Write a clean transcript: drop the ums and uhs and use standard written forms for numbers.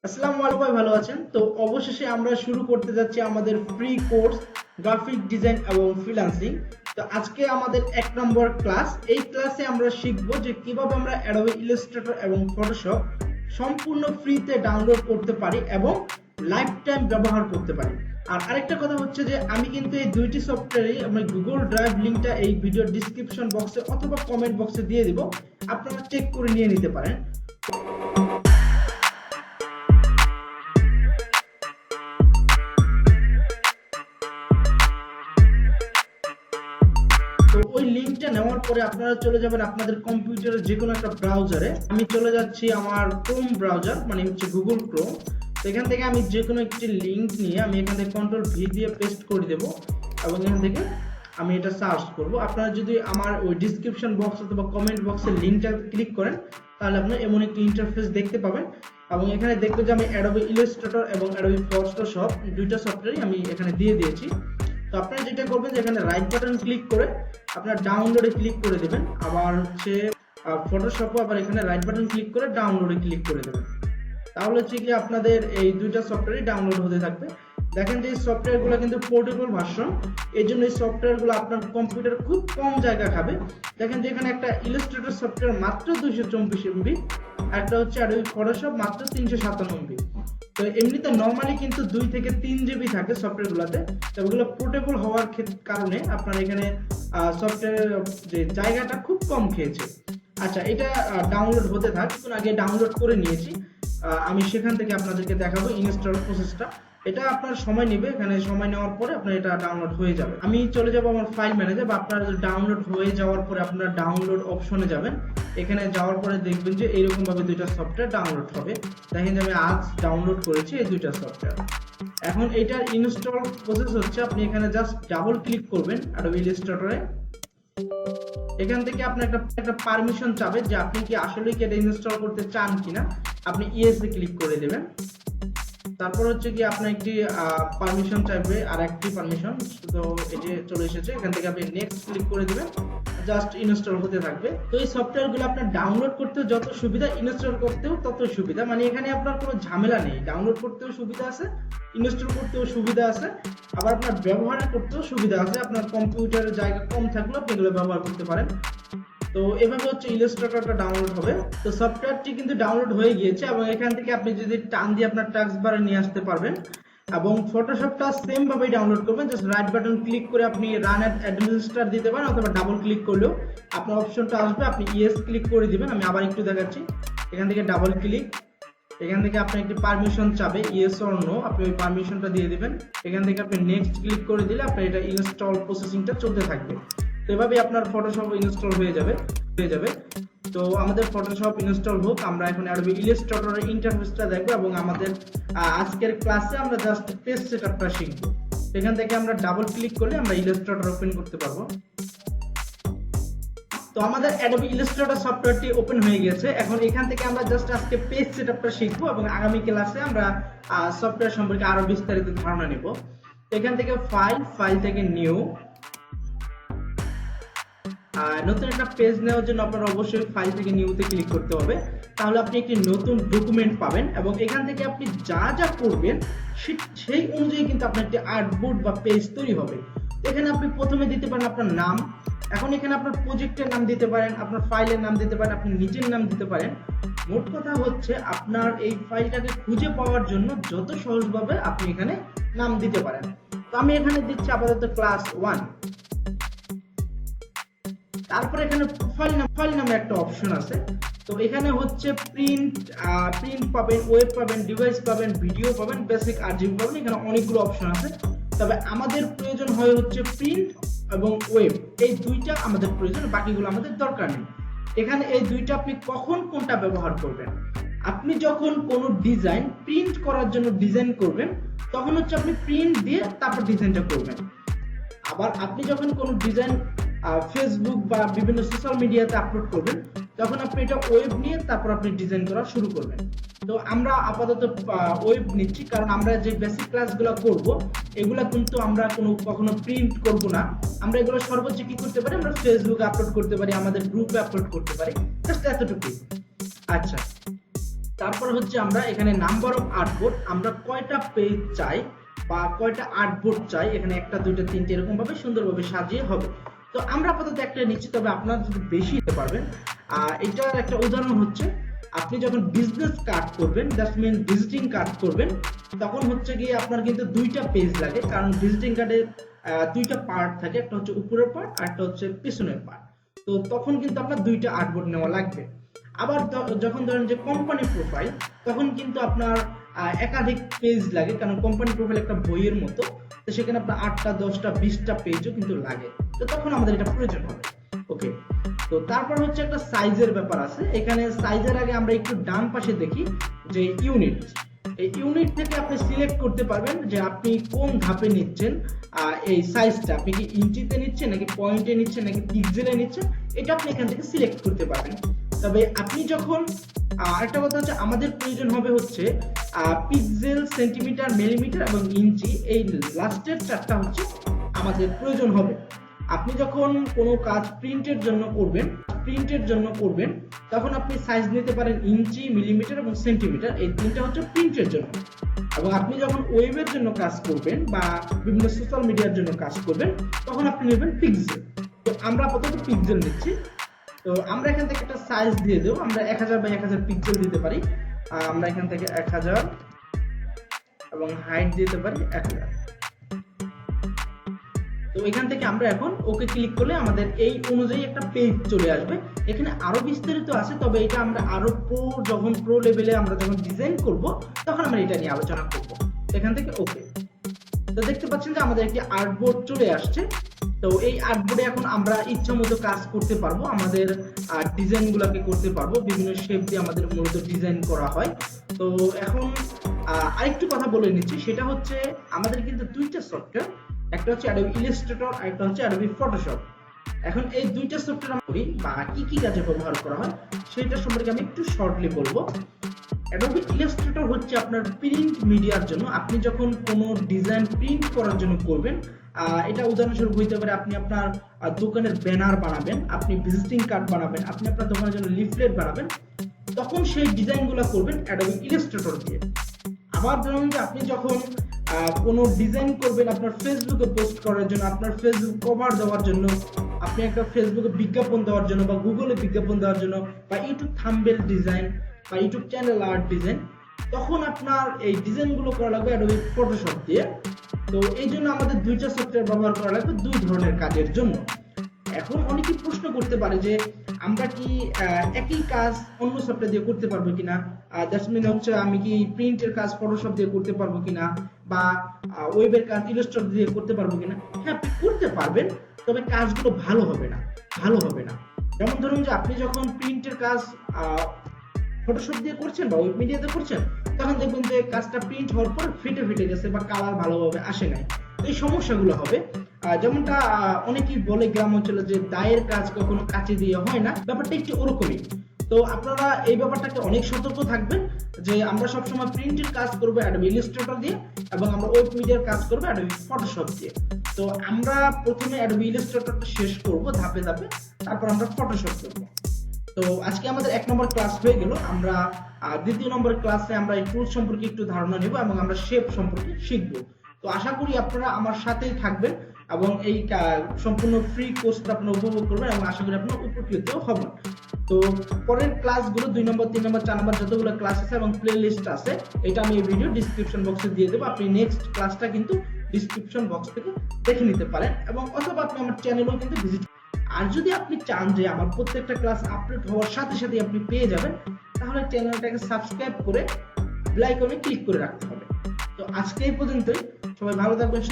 আসসালামু আলাইকুম, ভাই ভালো আছেন? তো অবশেষে আমরা শুরু করতে যাচ্ছি আমাদের ফ্রি কোর্স গ্রাফিক ডিজাইন এবং ফ্রিল্যান্সিং। তো আজকে আমাদের 1 নম্বর ক্লাস। এই ক্লাসে আমরা শিখব যে কিভাবে আমরা অ্যাডোবে ইলাস্ট্রেটর এবং ফটোশপ সম্পূর্ণ ফ্রিতে ডাউনলোড করতে পারি এবং লাইফ টাইম ব্যবহার করতে পারি। আর আরেকটা কথা হচ্ছে যে আমি কিন্তু এই দুইটি সফটওয়্যারই আমার গুগল ড্রাইভ লিংকটা এই ভিডিওর ডিসক্রিপশন বক্সে অথবা কমেন্ট বক্সে দিয়ে দিব, আপনারা চেক করে নিয়ে নিতে পারেন। তো ওই লিংকটা নেওয়ার পরে আপনারা চলে যাবেন আপনাদের কম্পিউটারের যে কোনো একটা ব্রাউজারে। আমি চলে যাচ্ছি আমার ক্রোম ব্রাউজার, মানে হচ্ছে গুগল ক্রোম। তো এখান থেকে আমি যে কোনো একটি লিংক নিয়ে আমি এখান থেকে কন্ট্রোল ভি দিয়ে পেস্ট করে দেব এবং এখান থেকে আমি এটা সার্চ করব। আপনারা যদি আমার ওই ডিসক্রিপশন বক্স অথবা কমেন্ট বক্সের লিংকটা ক্লিক করেন তাহলে আপনারা এমন একটি ইন্টারফেস দেখতে পাবেন এবং এখানে দেখবেন যে আমি অ্যাডোবে ইলাস্ট্রেটর এবং অ্যাডোবে ফটোশপ দুইটা সফটওয়্যারই আমি এখানে দিয়ে দিয়েছি। তো আপনারা যেটা করবেন যে এখানে রাইট বাটন ক্লিক করে আপনারা ডাউনলোডে ক্লিক করে দেবেন, আবার হচ্ছে ফটোশপও আবার এখানে রাইট বাটন ক্লিক করে ডাউনলোডে ক্লিক করে দেবেন। তাহলে হচ্ছে কি আপনাদের এই দুইটা সফটওয়্যারই ডাউনলোড হতে থাকবে। দেখেন যে এই সফটওয়্যারগুলো কিন্তু পোর্টেবল ভার্সন, এই জন্য এই সফটওয়্যারগুলো আপনার কম্পিউটার খুব কম জায়গা খাবে। দেখেন যে এখানে একটা ইলাস্ট্রেটর সফটওয়্যার মাত্র 224 MB, একটা হচ্ছে অ্যাডোবি ফটোশপ মাত্র 357 MB। তো এমনিতে নরমালি কিন্তু 2 থেকে 3 GB থাকে সফটওয়্যারগুলোতে, তো ওগুলো পোর্টেবল হওয়ার কারণে আপনার এখানে সফটওয়্যারের যে জায়গাটা খুব কম খেয়েছে। আচ্ছা, এটা ডাউনলোড হতে থাক। আগে ডাউনলোড করে নিয়েছি, আমি সেখান থেকে আপনাদেরকে দেখাবো ইনস্টল প্রসেসটা। এটা আপনার সময় নেবে, এখানে সময় নেওয়ার পরে আপনার এটা ডাউনলোড হয়ে যাবে। আমি চলে যাব আমার ফাইল ম্যানেজার, বা আপনার ডাউনলোড হয়ে যাওয়ার পরে আপনারা ডাউনলোড অপশনে যাবেন। এখানে যাওয়ার পরে দেখবেন যে এইরকম ভাবে দুইটা সফটওয়্যার ডাউনলোড হবে। দেখেন যে আমি আজ ডাউনলোড করেছি এই দুইটা সফটওয়্যার। এখন এটার ইনস্টল প্রসেস হচ্ছে আপনি এখানে জাস্ট ডাবল ক্লিক করবেন অ্যাডোবি ইলাস্ট্রেটরে। এখান থেকে আপনি একটা পারমিশন চাবে যে আপনি কি আসলে কি এটা ইনস্টল করতে চান কিনা, আপনি ইয়েস এ ক্লিক করে দেবেন। তারপর হচ্ছে কি আপনার একটি পারমিশন চাইবে, আর একটি পারমিশন, তো এটি চলে এসেছে। এখান থেকে আপনি নেক্সট ক্লিক করে দিবেন, জাস্ট ইনস্টল হতে থাকবে। তো এই সফটওয়্যারগুলো আপনার ডাউনলোড করতেও যত সুবিধা, ইনস্টল করতেও তত সুবিধা, মানে এখানে আপনার কোনো ঝামেলা নেই। ডাউনলোড করতেও সুবিধা আছে, ইনস্টল করতেও সুবিধা আছে, আবার আপনার ব্যবহার করতেও সুবিধা আছে। আপনার কম্পিউটারের জায়গা কম থাকলেও আপনি এগুলো ব্যবহার করতে পারেন। তো এভাবে হচ্ছে ইলাস্ট্রেটরটা ডাউনলোড হবে। তো সফটওয়্যারটি কিন্তু ডাউনলোড হয়ে গিয়েছে এবং এখান থেকে আপনি যদি টান দিয়ে আপনার টাস্ক বারে নিয়ে আসতে পারবেন। এবং ফটোশপটা সেম ভাবেই ডাউনলোড করবেন, জাস্ট রাইট বাটন ক্লিক করে আপনি রান অ্যাজ অ্যাডমিনিস্ট্রেটর দিতে পারেন, অথবা ডাবল ক্লিক করলেও আপনার অপশনটা আসবে, আপনি ইয়েস ক্লিক করে দিবেন। আমি আবার একটু দেখাচ্ছি। এখান থেকে ডাবল ক্লিক, এখান থেকে আপনি একটি পারমিশন চাবে, ইয়েস অর নো, আপনি ওই পারমিশনটা দিয়ে দিবেন। এখান থেকে আপনি নেক্সট ক্লিক করে দিলে আপনার এটা ইনস্টল প্রসেসিংটা চলতে থাকবে। তো এভাবেই আপনার ফটোশপ ইনস্টল হয়ে যাবে। তো আমাদের ফটোশপ ইনস্টল হোক, আমরা এখন অ্যাডোবি ইলাস্ট্রেটরের ইন্টারফেসটা দেখব এবং আমাদের আজকের ক্লাসে আমরা জাস্ট পেজ সেটআপটা শিখব। এখান থেকে আমরা ডাবল ক্লিক করলে আমরা ইলাস্ট্রেটর ওপেন করতে পারবো। তো আমাদের অ্যাডোবি ইলাস্ট্রেটর সফটওয়্যারটি ওপেন হয়ে গেছে। এখন এখান থেকে আমরা জাস্ট আজকে পেজ সেটআপটা শিখব এবং আগামী ক্লাসে আমরা সফটওয়্যার সম্পর্কে আরো বিস্তারিত ধারণা নেব। এখান থেকে ফাইল থেকে নিউ, নতুন একটা পেজ নেওয়ার জন্য আপনার অবশ্যই ফাইল থেকে নিউতে ক্লিক করতে হবে। তাহলে আপনি একটি নতুন ডকুমেন্ট পাবেন এবং এখান থেকে আপনি যা যা করবেন সেই অনুযায়ী কিন্তু আপনার একটি আর্টবোর্ড বা পেজ তৈরি হবে। এখানে আপনি প্রথমে দিতে পারেন আপনার নাম। এখন এখানে আপনার প্রজেক্টের নাম দিতে পারেন, আপনার ফাইলের নাম দিতে পারেন, আপনি নিজের নাম দিতে পারেন। মোট কথা হচ্ছে আপনার এই ফাইলটাকে খুঁজে পাওয়ার জন্য যত সহজভাবে আপনি এখানে নাম দিতে পারেন। তো আমি এখানে দিচ্ছি আপাতত ক্লাস 1। তারপরে এখানে প্রোফাইল নামে একটা অপশন আছে। তো এখানে হচ্ছে প্রিন্ট পাবেন, ওয়েব পাবেন, ডিভাইস পাবেন, ভিডিও পাবেন, বেসিক আরজিবি পাবেন। এখানে অনেকগুলো অপশন আছে, তবে আমাদের প্রয়োজন হয় হচ্ছে প্রিন্ট এবং ওয়েব, এই দুইটা আমাদের প্রয়োজন, বাকিগুলো আমাদের দরকার নেই। এখানে এই দুইটা আপনি কখন কোনটা ব্যবহার করবেন, আপনি যখন কোনো ডিজাইন প্রিন্ট করার জন্য ডিজাইন করবেন তখন হচ্ছে আপনি প্রিন্ট দিয়ে তারপর ডিজাইনটা করবেন। আবার আপনি যখন কোনো ডিজাইন ফেসবুক বা বিভিন্ন সোশ্যাল মিডিয়াতে আপলোড করবেন তখন আপনি এটা ওয়েব নিয়ে তারপর আপনি ডিজাইন করা শুরু করবেন। তো আমরা আপাতত ওয়েব নিচ্ছি, কারণ আমরা যে বেসিক ক্লাসগুলো করব এগুলা কিন্তু আমরা কখনো প্রিন্ট করব না। আমরা এগুলো সর্বোচ্চ কি করতে পারি, আমরা ফেসবুকে আপলোড করতে পারি, আমাদের গ্রুপে আপলোড করতে পারি, জাস্ট এতটুকুই। আচ্ছা, তারপর হচ্ছে আমরা এখানে নাম্বার অফ আর্টবোর্ড, আমরা কয়টা পেজ চাই বা কয়টা আর্টবোর্ড চাই, এখানে একটা দুইটা তিনটে এরকম ভাবে সুন্দরভাবে সাজিয়ে হবে। তো আমরা আপাতত একটা নিচ্ছি, তবে আপনারা যদি বেশি নিতে পারবেন। এটার একটা উদাহরণ হচ্ছে আপনি যখন বিজনেস কার্ড করবেন, দ্যাটস মিন ভিজিটিং কার্ড করবেন, তখন হচ্ছে গিয়ে আপনার কিন্তু দুইটা পেজ লাগে, কারণ ভিজিটিং কার্ডের দুইটা পার্ট থাকে, একটা হচ্ছে উপরের পার্ট আর একটা হচ্ছে পিছনের পার্ট। তো তখন কিন্তু আপনার দুইটা আর্টবোর্ড নেওয়া লাগবে। আবার যখন ধরেন যে কোম্পানি প্রোফাইল, তখন কিন্তু আপনার একাধিক পেজ লাগে, কারণ কোম্পানি প্রোফাইল একটা বইয়ের মতো, তো সেখানে আপনার 8টা 10টা 20টা পেজও কিন্তু লাগে। তো তখন আমাদের এটা প্রয়োজন হবে। ওকে, তো তারপর হচ্ছে একটা সাইজের ব্যাপার আছে। এখানে সাইজের আগে আমরা একটু ডান পাশে দেখি যে ইউনিট। এই ইউনিট থেকে আপনি সিলেক্ট করতে পারবেন যে আপনি কোন ধাপে নিচ্ছেন এই সাইজটা, আপনি কি ইঞ্চিতে নিচ্ছেন নাকি পয়েন্টে নিচ্ছেন নাকি পিক্সেলে নিচ্ছেন, এটা আপনি এখান থেকে সিলেক্ট করতে পারবেন। তবে আপনি যখন একটা কথা হচ্ছে আমাদের প্রয়োজন হবে হচ্ছে পিক্সেল, সেন্টিমিটার, মিলিমিটার এবং ইঞ্চি, এই লাস্টের চারটা হচ্ছে আমাদের প্রয়োজন হবে। আপনি যখন কোনো কাজ প্রিন্টের জন্য করবেন তখন আপনি সাইজ নিতে পারেন ইঞ্চি, মিলিমিটার এবং সেন্টিমিটার, এই তিনটা হচ্ছে প্রিন্টের জন্য। এবং আপনি যখন ওয়েবের জন্য কাজ করবেন বা বিভিন্ন সোশ্যাল মিডিয়ার জন্য কাজ করবেন তখন আপনি নেবেন পিক্সেল। তো আমরা আপাতত পিক্সেল নিচ্ছি। তো আমরা এখান থেকে একটা সাইজ দিয়ে দেবো, আমরা 1000 বাই 1000 পিক্সেল দিতে পারি। আমরা এখান থেকে 1000 এবং হাইট দিতে পারি 1000। তো এখান থেকে আমরা এখন ওকে ক্লিক করলে আমাদের এই অনুযায়ী একটা পেজ চলে আসবে। এখানে আরো বিস্তারিত আছে, তবে এটা আমরা আরো যখন প্রো লেভেলে আমরা যখন ডিজাইন করব তখন আমরা এটা নিয়ে আলোচনা করব। এখান থেকে ওকে। তো দেখতে পাচ্ছেন যে আমাদের একটি আর্টবোর্ড চলে আসছে। তো এই আর্টবোর্ডে এখন আমরা ইচ্ছামতো কাজ করতে পারবো, আমাদের ডিজাইনগুলোকে করতে পারবো, বিভিন্ন শেপ দিয়ে আমাদের মূলত ডিজাইন করা হয়। তো এখন আরেকটু কথা বলে নিচ্ছি, সেটা হচ্ছে আমাদের কিন্তু দুইটা সফটওয়্যার, একটা হচ্ছে adobe illustrator আর একটা হচ্ছে adobe photoshop। এখন এই দুইটা সফটওয়্যার আমরা করি বা কি কি কাজে ব্যবহার করা হয় সেটা সম্পর্কে আমি একটু শর্টলি বলবো। adobe illustrator হচ্ছে আপনার প্রিন্ট মিডিয়ার জন্য, আপনি যখন কোনো ডিজাইন প্রিন্ট করার জন্য করবেন, এটা উদাহরণস্বরূপ হইতে পারে আপনি আপনার দোকানের ব্যানার বানাবেন, আপনি ভিজিটিং কার্ড বানাবেন, আপনি আপনার দোকানের জন্য লিফলেট বানাবেন, তখন সেই ডিজাইনগুলো করবেন adobe illustrator দিয়ে। আবার ধরুন যে আপনি যখন কোনো ডিজাইন করবেন আপনার ফেসবুকে পোস্ট করার জন্য, আপনার ফেসবুক কভার দেওয়ার জন্য, আপনি একটা ফেসবুকে বিজ্ঞাপন দেওয়ার জন্য বা গুগলে বিজ্ঞাপন দেওয়ার জন্য, বা ইউটিউব থাম্বনেল ডিজাইন বা ইউটিউব চ্যানেল আর্ট ডিজাইন, তখন আপনার এই ডিজাইনগুলো করা লাগবে adobe photoshop দিয়ে। তো এই জন্য আমাদের দুইটা সফটওয়্যার ব্যবহার করা লাগবে দুই ধরনের কাজের জন্য। এখন অনেকেই প্রশ্ন করতে পারে যে আমরা কি একই কাজ অন্য সফটওয়্যার দিয়ে করতে পারবো কিনা, দ্যাটস মিন হচ্ছে আমি কি প্রিন্টের কাজ ফটোশপ দিয়ে করতে পারবো কিনা বা ওয়েবের কাজ ইলাস্ট্রেটর দিয়ে করতে পারবো কিনা। হ্যাঁ, আপনি করতে পারবেন, তবে কাজগুলো ভালো হবে না। যেমন ধরুন যে আপনি যখন প্রিন্টের কাজ ফটোশপ দিয়ে করছেন বা ওয়েব মিডিয়াতে করছেন, তখন দেখবেন যে কাজটা প্রিন্ট হওয়ার পর ফেটে গেছে বা কালার ভালোভাবে আসে নাই। এই সমস্যাগুলো হবে। যেমনটা অনেকেই বলে গ্রাম অঞ্চলে যে দায়ের কাজ কখনো কাঁচি দিয়ে হয় না, ব্যাপারটা একটু ওরকমই। তো আপনারা এই ব্যাপারটাকে অনেক সতর্ক থাকবেন যে আমরা সবসময় প্রিন্টের কাজ করবো adobe illustrator দিয়ে এবং আমরা ওয়েব মিডিয়ার কাজ করবো adobe photoshop দিয়ে। তো আমরা প্রথমে adobe illustratorটা শেষ করব ধাপে ধাপে, তারপর আমরা ফটোশপ করব। তো আজকে আমাদের 1 নম্বর ক্লাস হয়ে গেল। আমরা দ্বিতীয় নম্বর ক্লাসে আমরা এই টুলস সম্পর্কে একটু ধারণা নেব এবং আমরা শেপ সম্পর্কে শিখব। তো আশা করি আপনারা আমার সাথেই থাকবেন এবং এই সম্পূর্ণ ফ্রি কোর্সটা আপনারা উপভোগ করবেন এবং আশা করি আপনারা উপকৃত হবেন। তো পরের ক্লাসগুলো 2 নম্বর 3 নম্বর 4 নম্বর যতগুলো ক্লাস আছে এবং প্লে লিস্ট আছে, এটা আমি এই ভিডিও ডেসক্রিপশন বক্সে দিয়ে দেবো। আপনি নেক্সট ক্লাসটা কিন্তু ডেসক্রিপশন বক্স থেকে দেখে নিতে পারেন এবং অথবা আপনি আমার চ্যানেলেও কিন্তু ভিজিট। আর যদি আপনি চান যে আমার প্রত্যেকটা ক্লাস আপলোড হওয়ার সাথে সাথে আপনি পেয়ে যাবেন, তাহলে চ্যানেলটাকে সাবস্ক্রাইব করে বেল আইকনে ক্লিক করে রাখতে হবে। তো আজকে এই পর্যন্তই, সবাই ভালো থাকবেন।